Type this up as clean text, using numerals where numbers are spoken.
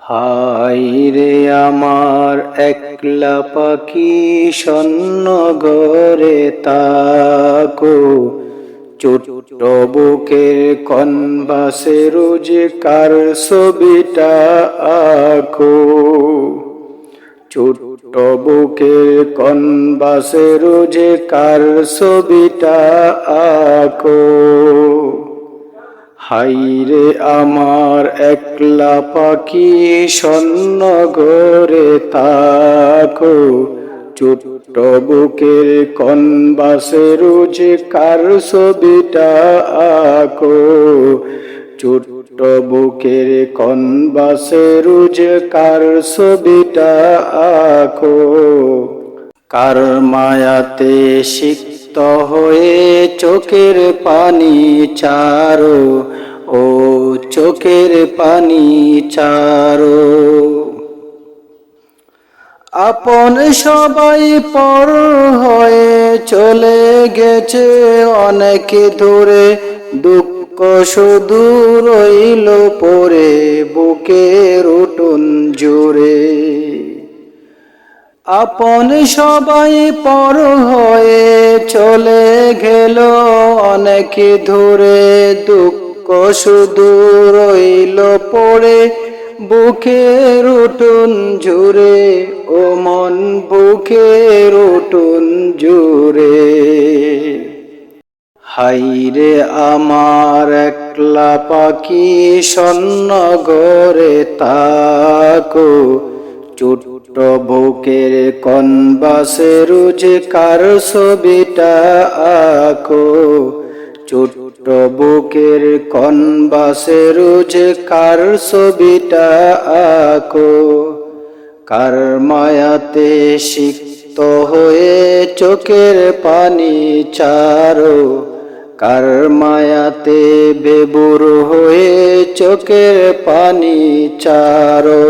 হায় রে আমার একলা পাখি শূন্য ঘরে তাকো, ছোট্ট বুকের কনবাসে রোজ কার ছবিটা আঁকো। ছোট্ট বুকের কনবাসে রোজ কার ছবিটা আঁকো। হায়রে আমার একলা পাখি শূন্য ঘরে তাকো, ছোট্ট বুকের কনবাসে রোজ কার ছবিটা আঁকো। ছোট্ট বুকের কনবাসে রোজ কার ছবিটা আঁকো। কার মায়াতে সিক্ত হয়ে চোখের পানি চারো, ও চোখের পানি চারো। আপন সবাই পর হয়ে চলে গেছে অনেক দূরে, দুঃখ শুধু রইল পড়ে বুকের উঠোন জুড়ে। আপন সবাই পর হয়ে চলে গেল অনেক দূরে, দুঃখ শুধু রইল পড়ে বুকের উঠোন জুড়ে, ও মন বুকের উঠোন জুড়ে। হায়রে আমার একলা পাখি শূন্য ঘরে তাকো, ছোট্ট বুকের কনবাসে রোজ কার ছবিটা আঁকো। ছোট্ট বুকের কনবাসে রোজ কার ছবিটা আঁকো। কার মায়াতে সিক্ত হয়ে চোখের পানি চারো, কার মায়াতে বেবুর হয়ে চোখের পানি চারো।